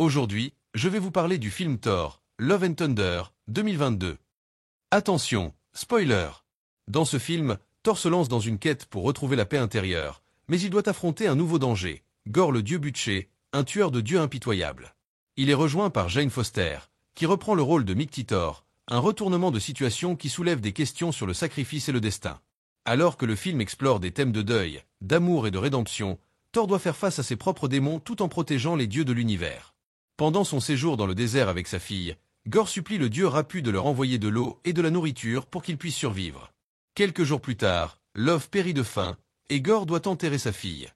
Aujourd'hui, je vais vous parler du film Thor, Love and Thunder, 2022. Attention, spoiler! Dans ce film, Thor se lance dans une quête pour retrouver la paix intérieure, mais il doit affronter un nouveau danger, Gorr le dieu butcher, un tueur de dieux impitoyable. Il est rejoint par Jane Foster, qui reprend le rôle de Mighty Thor, un retournement de situation qui soulève des questions sur le sacrifice et le destin. Alors que le film explore des thèmes de deuil, d'amour et de rédemption, Thor doit faire face à ses propres démons tout en protégeant les dieux de l'univers. Pendant son séjour dans le désert avec sa fille, Gorr supplie le dieu Rapu de leur envoyer de l'eau et de la nourriture pour qu'ils puissent survivre. Quelques jours plus tard, Love périt de faim, et Gorr doit enterrer sa fille.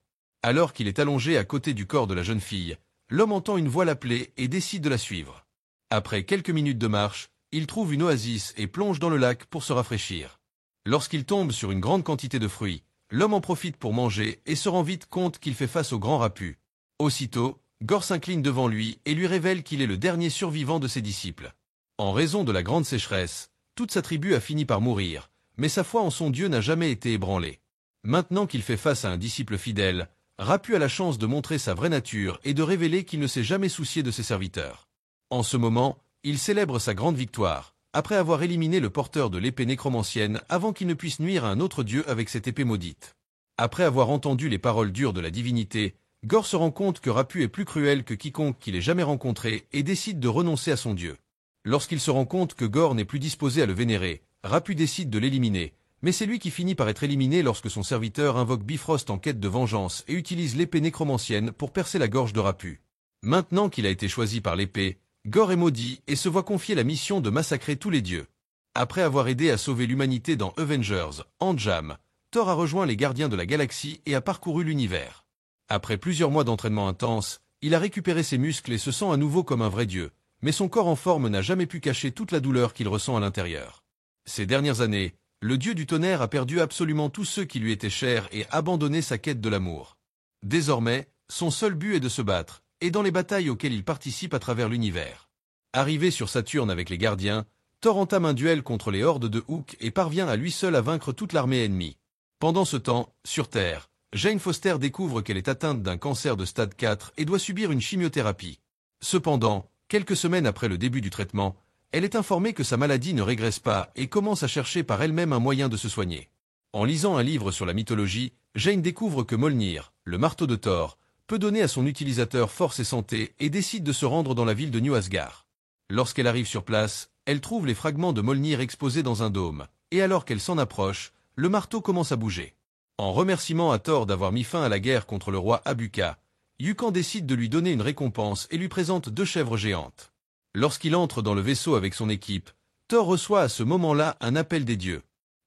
Alors qu'il est allongé à côté du corps de la jeune fille, l'homme entend une voix l'appeler et décide de la suivre. Après quelques minutes de marche, il trouve une oasis et plonge dans le lac pour se rafraîchir. Lorsqu'il tombe sur une grande quantité de fruits, l'homme en profite pour manger et se rend vite compte qu'il fait face au grand Rapu. Aussitôt, Gorr s'incline devant lui et lui révèle qu'il est le dernier survivant de ses disciples. En raison de la grande sécheresse, toute sa tribu a fini par mourir, mais sa foi en son Dieu n'a jamais été ébranlée. Maintenant qu'il fait face à un disciple fidèle, Rapu a la chance de montrer sa vraie nature et de révéler qu'il ne s'est jamais soucié de ses serviteurs. En ce moment, il célèbre sa grande victoire, après avoir éliminé le porteur de l'épée nécromancienne avant qu'il ne puisse nuire à un autre dieu avec cette épée maudite. Après avoir entendu les paroles dures de la divinité, Gorr se rend compte que Rapu est plus cruel que quiconque qu'il ait jamais rencontré et décide de renoncer à son dieu. Lorsqu'il se rend compte que Gorr n'est plus disposé à le vénérer, Rapu décide de l'éliminer, mais c'est lui qui finit par être éliminé lorsque son serviteur invoque Bifrost en quête de vengeance et utilise l'épée nécromancienne pour percer la gorge de Rapu. Maintenant qu'il a été choisi par l'épée, Gorr est maudit et se voit confier la mission de massacrer tous les dieux. Après avoir aidé à sauver l'humanité dans Avengers, Endgame, Thor a rejoint les gardiens de la galaxie et a parcouru l'univers. Après plusieurs mois d'entraînement intense, il a récupéré ses muscles et se sent à nouveau comme un vrai dieu, mais son corps en forme n'a jamais pu cacher toute la douleur qu'il ressent à l'intérieur. Ces dernières années, le dieu du tonnerre a perdu absolument tous ceux qui lui étaient chers et abandonné sa quête de l'amour. Désormais, son seul but est de se battre, et dans les batailles auxquelles il participe à travers l'univers. Arrivé sur Saturne avec les gardiens, Thor entame un duel contre les hordes de Hulk et parvient à lui seul à vaincre toute l'armée ennemie. Pendant ce temps, sur Terre, Jane Foster découvre qu'elle est atteinte d'un cancer de stade 4 et doit subir une chimiothérapie. Cependant, quelques semaines après le début du traitement, elle est informée que sa maladie ne régresse pas et commence à chercher par elle-même un moyen de se soigner. En lisant un livre sur la mythologie, Jane découvre que Mjolnir, le marteau de Thor, peut donner à son utilisateur force et santé et décide de se rendre dans la ville de New Asgard. Lorsqu'elle arrive sur place, elle trouve les fragments de Mjolnir exposés dans un dôme, et alors qu'elle s'en approche, le marteau commence à bouger. En remerciement à Thor d'avoir mis fin à la guerre contre le roi Abuka, Yukan décide de lui donner une récompense et lui présente 2 chèvres géantes. Lorsqu'il entre dans le vaisseau avec son équipe, Thor reçoit à ce moment-là un appel des dieux.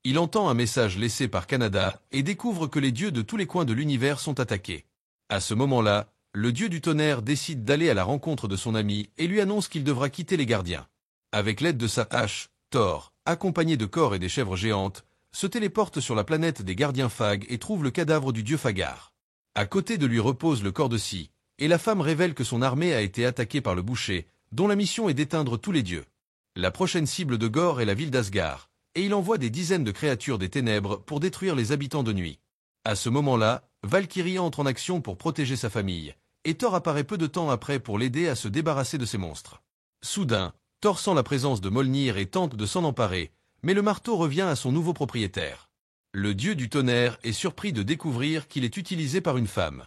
Il entend un message laissé par Canada et découvre que les dieux de tous les coins de l'univers sont attaqués. À ce moment-là, le dieu du tonnerre décide d'aller à la rencontre de son ami et lui annonce qu'il devra quitter les gardiens. Avec l'aide de sa hache, Thor, accompagné de Korg et des chèvres géantes, se téléporte sur la planète des gardiens Fag et trouve le cadavre du dieu Fagar. À côté de lui repose le corps de Si, et la femme révèle que son armée a été attaquée par le boucher, dont la mission est d'éteindre tous les dieux. La prochaine cible de Gorr est la ville d'Asgard, et il envoie des dizaines de créatures des ténèbres pour détruire les habitants de nuit. À ce moment-là, Valkyrie entre en action pour protéger sa famille, et Thor apparaît peu de temps après pour l'aider à se débarrasser de ces monstres. Soudain, Thor sent la présence de Mjolnir et tente de s'en emparer, mais le marteau revient à son nouveau propriétaire. Le dieu du tonnerre est surpris de découvrir qu'il est utilisé par une femme.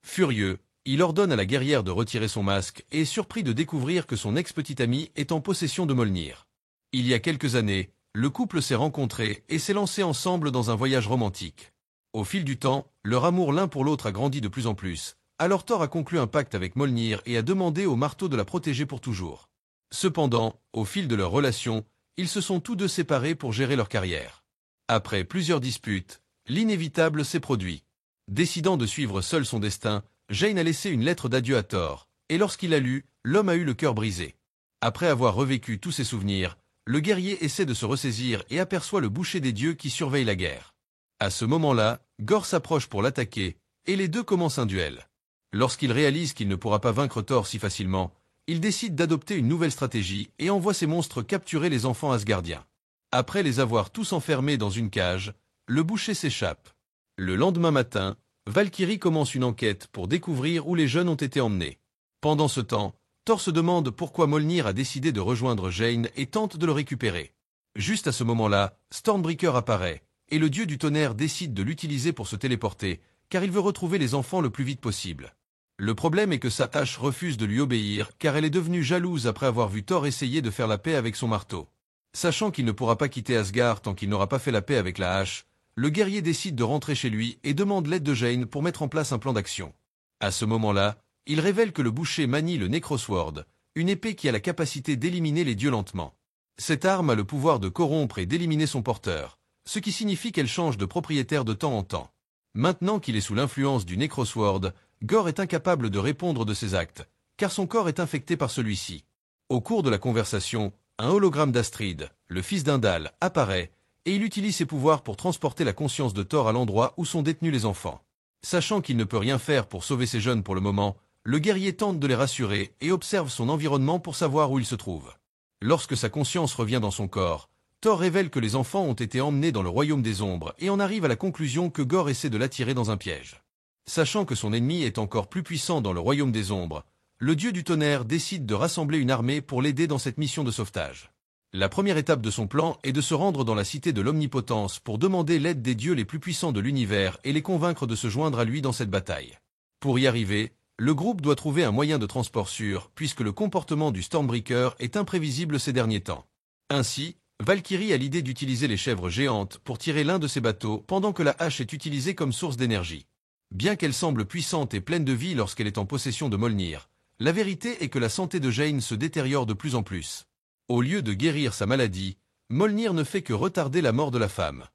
Furieux, il ordonne à la guerrière de retirer son masque et est surpris de découvrir que son ex-petit ami est en possession de Mjolnir. Il y a quelques années, le couple s'est rencontré et s'est lancé ensemble dans un voyage romantique. Au fil du temps, leur amour l'un pour l'autre a grandi de plus en plus, alors Thor a conclu un pacte avec Mjolnir et a demandé au marteau de la protéger pour toujours. Cependant, au fil de leur relation, ils se sont tous deux séparés pour gérer leur carrière. Après plusieurs disputes, l'inévitable s'est produit. Décidant de suivre seul son destin, Jane a laissé une lettre d'adieu à Thor, et lorsqu'il l'a lue, l'homme a eu le cœur brisé. Après avoir revécu tous ses souvenirs, le guerrier essaie de se ressaisir et aperçoit le boucher des dieux qui surveille la guerre. À ce moment-là, Gorr s'approche pour l'attaquer, et les deux commencent un duel. Lorsqu'il réalise qu'il ne pourra pas vaincre Thor si facilement, il décide d'adopter une nouvelle stratégie et envoie ses monstres capturer les enfants asgardiens. Après les avoir tous enfermés dans une cage, le boucher s'échappe. Le lendemain matin, Valkyrie commence une enquête pour découvrir où les jeunes ont été emmenés. Pendant ce temps, Thor se demande pourquoi Mjolnir a décidé de rejoindre Jane et tente de le récupérer. Juste à ce moment-là, Stormbreaker apparaît, et le dieu du tonnerre décide de l'utiliser pour se téléporter, car il veut retrouver les enfants le plus vite possible. Le problème est que sa hache refuse de lui obéir, car elle est devenue jalouse après avoir vu Thor essayer de faire la paix avec son marteau. Sachant qu'il ne pourra pas quitter Asgard tant qu'il n'aura pas fait la paix avec la hache, le guerrier décide de rentrer chez lui et demande l'aide de Jane pour mettre en place un plan d'action. À ce moment-là, il révèle que le boucher manie le Necrosword, une épée qui a la capacité d'éliminer les dieux lentement. Cette arme a le pouvoir de corrompre et d'éliminer son porteur, ce qui signifie qu'elle change de propriétaire de temps en temps. Maintenant qu'il est sous l'influence du Necrosword, Gorr est incapable de répondre de ses actes, car son corps est infecté par celui-ci. Au cours de la conversation, un hologramme d'Astrid, le fils d'Indal, apparaît, et il utilise ses pouvoirs pour transporter la conscience de Thor à l'endroit où sont détenus les enfants. Sachant qu'il ne peut rien faire pour sauver ces jeunes pour le moment, le guerrier tente de les rassurer et observe son environnement pour savoir où il se trouve. Lorsque sa conscience revient dans son corps, Thor révèle que les enfants ont été emmenés dans le royaume des ombres et en arrive à la conclusion que Gorr essaie de l'attirer dans un piège. Sachant que son ennemi est encore plus puissant dans le royaume des ombres, le dieu du tonnerre décide de rassembler une armée pour l'aider dans cette mission de sauvetage. La première étape de son plan est de se rendre dans la cité de l'Omnipotence pour demander l'aide des dieux les plus puissants de l'univers et les convaincre de se joindre à lui dans cette bataille. Pour y arriver, le groupe doit trouver un moyen de transport sûr puisque le comportement du Stormbreaker est imprévisible ces derniers temps. Ainsi, Valkyrie a l'idée d'utiliser les chèvres géantes pour tirer l'un de ses bateaux pendant que la hache est utilisée comme source d'énergie. Bien qu'elle semble puissante et pleine de vie lorsqu'elle est en possession de Mjolnir, la vérité est que la santé de Jane se détériore de plus en plus. Au lieu de guérir sa maladie, Mjolnir ne fait que retarder la mort de la femme.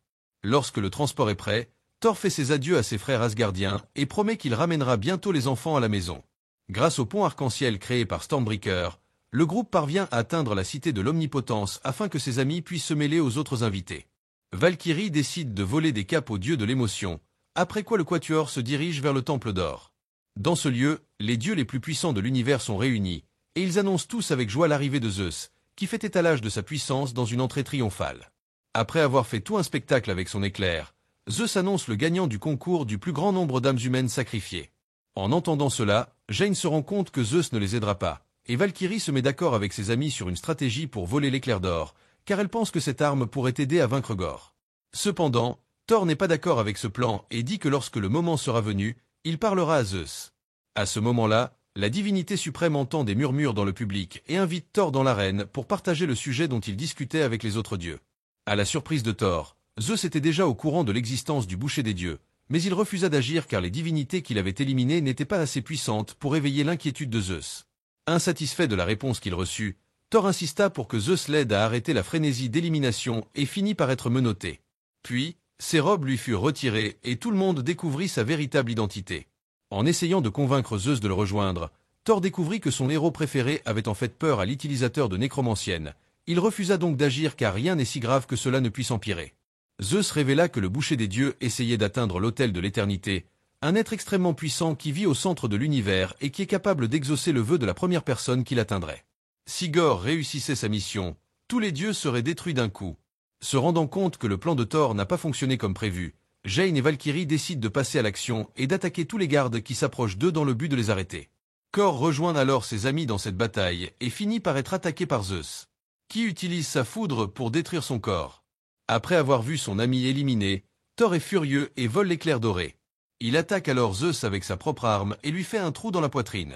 Lorsque le transport est prêt, Thor fait ses adieux à ses frères asgardiens et promet qu'il ramènera bientôt les enfants à la maison. Grâce au pont arc-en-ciel créé par Stormbreaker, le groupe parvient à atteindre la cité de l'Omnipotence afin que ses amis puissent se mêler aux autres invités. Valkyrie décide de voler des capes aux dieux de l'émotion, après quoi le Quatuor se dirige vers le Temple d'Or. Dans ce lieu, les dieux les plus puissants de l'univers sont réunis, et ils annoncent tous avec joie l'arrivée de Zeus, qui fait étalage de sa puissance dans une entrée triomphale. Après avoir fait tout un spectacle avec son éclair, Zeus annonce le gagnant du concours du plus grand nombre d'âmes humaines sacrifiées. En entendant cela, Jane se rend compte que Zeus ne les aidera pas, et Valkyrie se met d'accord avec ses amis sur une stratégie pour voler l'éclair d'or, car elle pense que cette arme pourrait aider à vaincre Gorr. Cependant, Thor n'est pas d'accord avec ce plan et dit que lorsque le moment sera venu, il parlera à Zeus. À ce moment-là, la divinité suprême entend des murmures dans le public et invite Thor dans l'arène pour partager le sujet dont il discutait avec les autres dieux. À la surprise de Thor, Zeus était déjà au courant de l'existence du boucher des dieux, mais il refusa d'agir car les divinités qu'il avait éliminées n'étaient pas assez puissantes pour éveiller l'inquiétude de Zeus. Insatisfait de la réponse qu'il reçut, Thor insista pour que Zeus l'aide à arrêter la frénésie d'élimination et finit par être menotté. Puis, ses robes lui furent retirées et tout le monde découvrit sa véritable identité. En essayant de convaincre Zeus de le rejoindre, Thor découvrit que son héros préféré avait en fait peur à l'utilisateur de nécromancienne. Il refusa donc d'agir car rien n'est si grave que cela ne puisse empirer. Zeus révéla que le boucher des dieux essayait d'atteindre l'autel de l'éternité, un être extrêmement puissant qui vit au centre de l'univers et qui est capable d'exaucer le vœu de la première personne qui l'atteindrait. Si Gorr réussissait sa mission, tous les dieux seraient détruits d'un coup. Se rendant compte que le plan de Thor n'a pas fonctionné comme prévu, Jane et Valkyrie décident de passer à l'action et d'attaquer tous les gardes qui s'approchent d'eux dans le but de les arrêter. Gorr rejoint alors ses amis dans cette bataille et finit par être attaqué par Zeus, qui utilise sa foudre pour détruire son corps. Après avoir vu son ami éliminé, Thor est furieux et vole l'éclair doré. Il attaque alors Zeus avec sa propre arme et lui fait un trou dans la poitrine.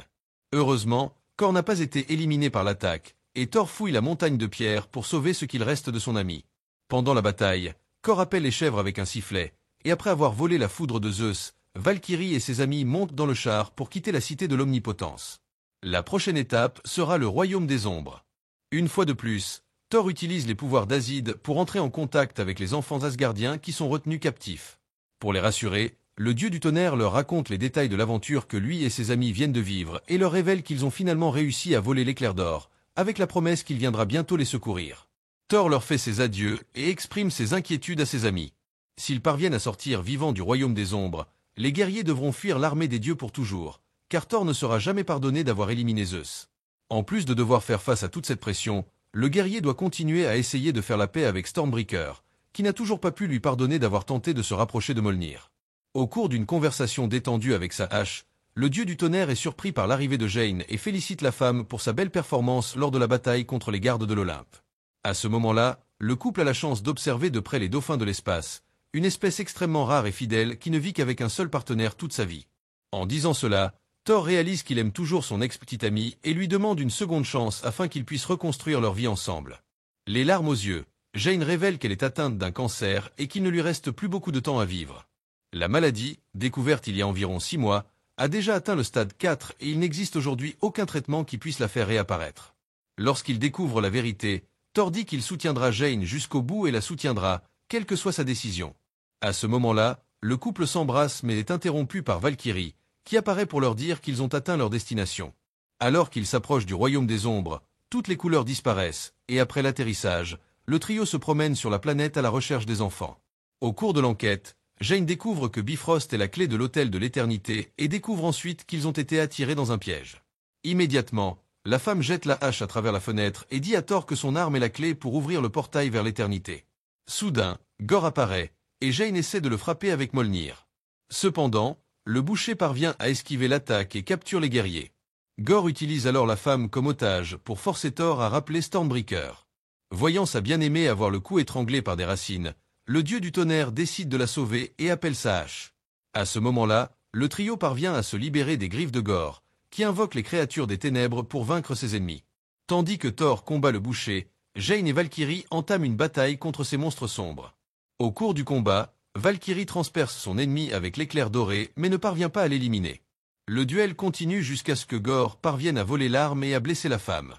Heureusement, Gorr n'a pas été éliminé par l'attaque, et Thor fouille la montagne de pierre pour sauver ce qu'il reste de son ami. Pendant la bataille, Gorr appelle les chèvres avec un sifflet, et après avoir volé la foudre de Zeus, Valkyrie et ses amis montent dans le char pour quitter la cité de l'Omnipotence. La prochaine étape sera le royaume des ombres. Une fois de plus, Thor utilise les pouvoirs d'Azid pour entrer en contact avec les enfants asgardiens qui sont retenus captifs. Pour les rassurer, le dieu du tonnerre leur raconte les détails de l'aventure que lui et ses amis viennent de vivre et leur révèle qu'ils ont finalement réussi à voler l'éclair d'or, avec la promesse qu'il viendra bientôt les secourir. Thor leur fait ses adieux et exprime ses inquiétudes à ses amis. S'ils parviennent à sortir vivants du royaume des ombres, les guerriers devront fuir l'armée des dieux pour toujours, car Thor ne sera jamais pardonné d'avoir éliminé Zeus. En plus de devoir faire face à toute cette pression, le guerrier doit continuer à essayer de faire la paix avec Stormbreaker, qui n'a toujours pas pu lui pardonner d'avoir tenté de se rapprocher de Mjolnir. Au cours d'une conversation détendue avec sa hache, le dieu du tonnerre est surpris par l'arrivée de Jane et félicite la femme pour sa belle performance lors de la bataille contre les gardes de l'Olympe. À ce moment-là, le couple a la chance d'observer de près les dauphins de l'espace, une espèce extrêmement rare et fidèle qui ne vit qu'avec un seul partenaire toute sa vie. En disant cela, Thor réalise qu'il aime toujours son ex-petite amie et lui demande une seconde chance afin qu'ils puissent reconstruire leur vie ensemble. Les larmes aux yeux, Jane révèle qu'elle est atteinte d'un cancer et qu'il ne lui reste plus beaucoup de temps à vivre. La maladie, découverte il y a environ 6 mois, a déjà atteint le stade 4 et il n'existe aujourd'hui aucun traitement qui puisse la faire réapparaître. Lorsqu'il découvre la vérité, Thor dit qu'il soutiendra Jane jusqu'au bout et la soutiendra, quelle que soit sa décision. À ce moment-là, le couple s'embrasse mais est interrompu par Valkyrie, qui apparaît pour leur dire qu'ils ont atteint leur destination. Alors qu'ils s'approchent du royaume des ombres, toutes les couleurs disparaissent, et après l'atterrissage, le trio se promène sur la planète à la recherche des enfants. Au cours de l'enquête, Jane découvre que Bifrost est la clé de l'hôtel de l'éternité et découvre ensuite qu'ils ont été attirés dans un piège. Immédiatement, la femme jette la hache à travers la fenêtre et dit à Thor que son arme est la clé pour ouvrir le portail vers l'éternité. Soudain, Gorr apparaît, et Jane essaie de le frapper avec Mjolnir. Cependant, le boucher parvient à esquiver l'attaque et capture les guerriers. Gorr utilise alors la femme comme otage pour forcer Thor à rappeler Stormbreaker. Voyant sa bien-aimée avoir le cou étranglé par des racines, le dieu du tonnerre décide de la sauver et appelle sa hache. À ce moment-là, le trio parvient à se libérer des griffes de Gorr, qui invoque les créatures des ténèbres pour vaincre ses ennemis. Tandis que Thor combat le boucher, Jane et Valkyrie entament une bataille contre ces monstres sombres. Au cours du combat, Valkyrie transperce son ennemi avec l'éclair doré mais ne parvient pas à l'éliminer. Le duel continue jusqu'à ce que Gorr parvienne à voler l'arme et à blesser la femme.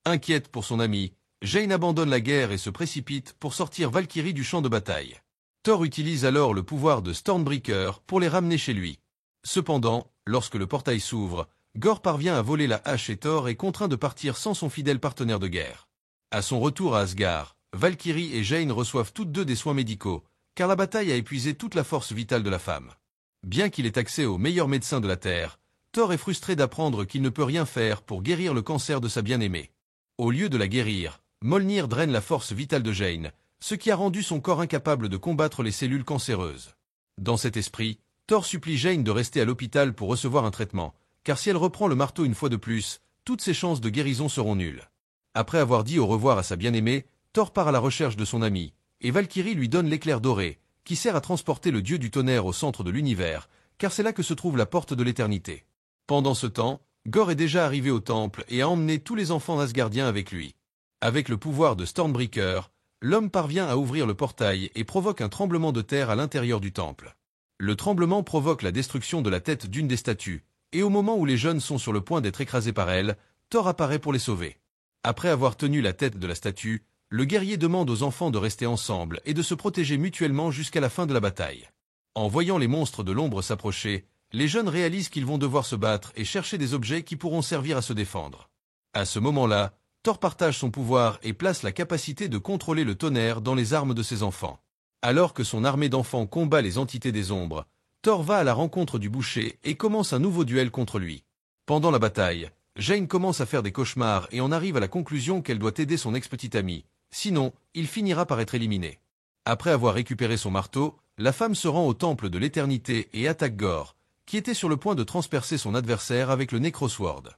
Inquiète pour son amie, Jane abandonne la guerre et se précipite pour sortir Valkyrie du champ de bataille. Thor utilise alors le pouvoir de Stormbreaker pour les ramener chez lui. Cependant, lorsque le portail s'ouvre, Gorr parvient à voler la hache et Thor est contraint de partir sans son fidèle partenaire de guerre. À son retour à Asgard, Valkyrie et Jane reçoivent toutes deux des soins médicaux, car la bataille a épuisé toute la force vitale de la femme. Bien qu'il ait accès aux meilleurs médecins de la Terre, Thor est frustré d'apprendre qu'il ne peut rien faire pour guérir le cancer de sa bien-aimée. Au lieu de la guérir, Mjolnir draine la force vitale de Jane, ce qui a rendu son corps incapable de combattre les cellules cancéreuses. Dans cet esprit, Thor supplie Jane de rester à l'hôpital pour recevoir un traitement, car si elle reprend le marteau une fois de plus, toutes ses chances de guérison seront nulles. Après avoir dit au revoir à sa bien-aimée, Thor part à la recherche de son ami, et Valkyrie lui donne l'éclair doré, qui sert à transporter le dieu du tonnerre au centre de l'univers, car c'est là que se trouve la porte de l'éternité. Pendant ce temps, Gorr est déjà arrivé au temple et a emmené tous les enfants asgardiens avec lui. Avec le pouvoir de Stormbreaker, l'homme parvient à ouvrir le portail et provoque un tremblement de terre à l'intérieur du temple. Le tremblement provoque la destruction de la tête d'une des statues, et au moment où les jeunes sont sur le point d'être écrasés par elle, Thor apparaît pour les sauver. Après avoir tenu la tête de la statue, le guerrier demande aux enfants de rester ensemble et de se protéger mutuellement jusqu'à la fin de la bataille. En voyant les monstres de l'ombre s'approcher, les jeunes réalisent qu'ils vont devoir se battre et chercher des objets qui pourront servir à se défendre. À ce moment-là, Thor partage son pouvoir et place la capacité de contrôler le tonnerre dans les armes de ses enfants. Alors que son armée d'enfants combat les entités des ombres, Thor va à la rencontre du boucher et commence un nouveau duel contre lui. Pendant la bataille, Jane commence à faire des cauchemars et en arrive à la conclusion qu'elle doit aider son ex-petite amie. Sinon, il finira par être éliminé. Après avoir récupéré son marteau, la femme se rend au temple de l'éternité et attaque Gorr, qui était sur le point de transpercer son adversaire avec le Necrosword.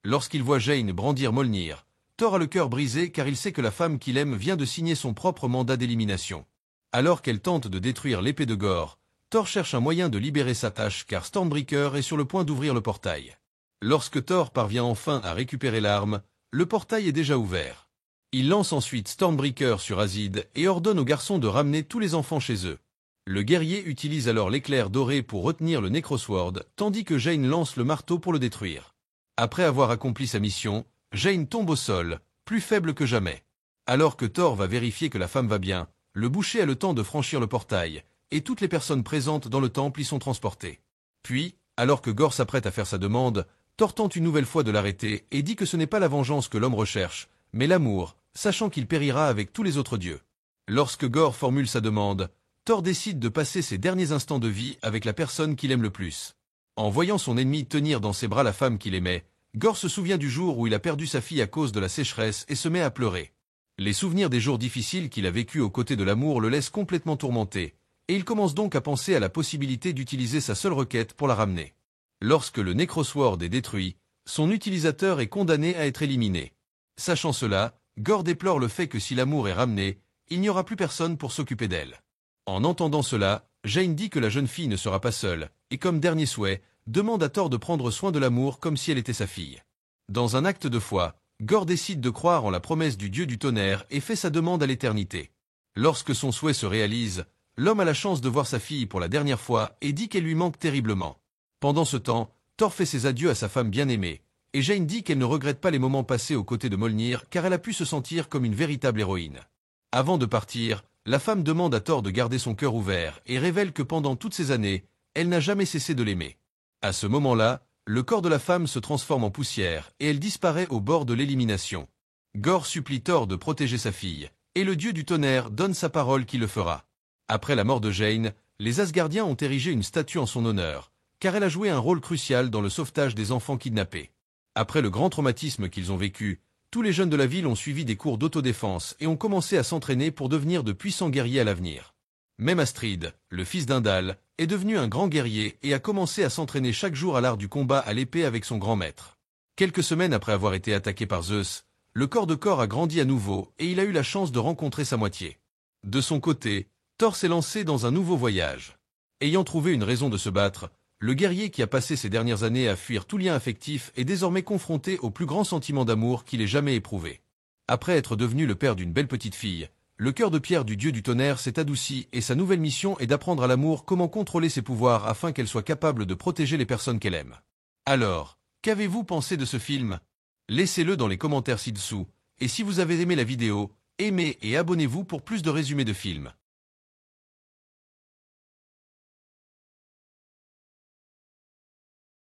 Lorsqu'il voit Jane brandir Mjolnir, Thor a le cœur brisé car il sait que la femme qu'il aime vient de signer son propre mandat d'élimination. Alors qu'elle tente de détruire l'épée de Gorr, Thor cherche un moyen de libérer sa tâche car Stormbreaker est sur le point d'ouvrir le portail. Lorsque Thor parvient enfin à récupérer l'arme, le portail est déjà ouvert. Il lance ensuite Stormbreaker sur Azid et ordonne aux garçons de ramener tous les enfants chez eux. Le guerrier utilise alors l'éclair doré pour retenir le Necrosword, tandis que Jane lance le marteau pour le détruire. Après avoir accompli sa mission, Jane tombe au sol, plus faible que jamais. Alors que Thor va vérifier que la femme va bien, le boucher a le temps de franchir le portail, et toutes les personnes présentes dans le temple y sont transportées. Puis, alors que Gorr s'apprête à faire sa demande, Thor tente une nouvelle fois de l'arrêter et dit que ce n'est pas la vengeance que l'homme recherche, mais l'amour, sachant qu'il périra avec tous les autres dieux. Lorsque Gorr formule sa demande, Thor décide de passer ses derniers instants de vie avec la personne qu'il aime le plus. En voyant son ennemi tenir dans ses bras la femme qu'il aimait, Gorr se souvient du jour où il a perdu sa fille à cause de la sécheresse et se met à pleurer. Les souvenirs des jours difficiles qu'il a vécus aux côtés de l'amour le laissent complètement tourmenté, et il commence donc à penser à la possibilité d'utiliser sa seule requête pour la ramener. Lorsque le Necrosword est détruit, son utilisateur est condamné à être éliminé. Sachant cela, Gore déplore le fait que si l'amour est ramené, il n'y aura plus personne pour s'occuper d'elle. En entendant cela, Jane dit que la jeune fille ne sera pas seule, et comme dernier souhait, demande à Thor de prendre soin de l'amour comme si elle était sa fille. Dans un acte de foi, Gore décide de croire en la promesse du dieu du tonnerre et fait sa demande à l'éternité. Lorsque son souhait se réalise, l'homme a la chance de voir sa fille pour la dernière fois et dit qu'elle lui manque terriblement. Pendant ce temps, Thor fait ses adieux à sa femme bien-aimée, et Jane dit qu'elle ne regrette pas les moments passés aux côtés de Mjolnir car elle a pu se sentir comme une véritable héroïne. Avant de partir, la femme demande à Thor de garder son cœur ouvert et révèle que pendant toutes ces années, elle n'a jamais cessé de l'aimer. À ce moment-là, le corps de la femme se transforme en poussière et elle disparaît au bord de l'élimination. Gore supplie Thor de protéger sa fille, et le dieu du tonnerre donne sa parole qu'il le fera. Après la mort de Jane, les Asgardiens ont érigé une statue en son honneur, car elle a joué un rôle crucial dans le sauvetage des enfants kidnappés. Après le grand traumatisme qu'ils ont vécu, tous les jeunes de la ville ont suivi des cours d'autodéfense et ont commencé à s'entraîner pour devenir de puissants guerriers à l'avenir. Même Astrid, le fils d'Indal, est devenu un grand guerrier et a commencé à s'entraîner chaque jour à l'art du combat à l'épée avec son grand maître. Quelques semaines après avoir été attaqué par Zeus, le corps de Korg a grandi à nouveau et il a eu la chance de rencontrer sa moitié. De son côté, Thor s'est lancé dans un nouveau voyage. Ayant trouvé une raison de se battre, le guerrier qui a passé ces dernières années à fuir tout lien affectif est désormais confronté au plus grand sentiment d'amour qu'il ait jamais éprouvé. Après être devenu le père d'une belle petite fille, le cœur de pierre du dieu du tonnerre s'est adouci et sa nouvelle mission est d'apprendre à l'amour comment contrôler ses pouvoirs afin qu'elle soit capable de protéger les personnes qu'elle aime. Alors, qu'avez-vous pensé de ce film? Laissez-le dans les commentaires ci-dessous, et si vous avez aimé la vidéo, aimez et abonnez-vous pour plus de résumés de films.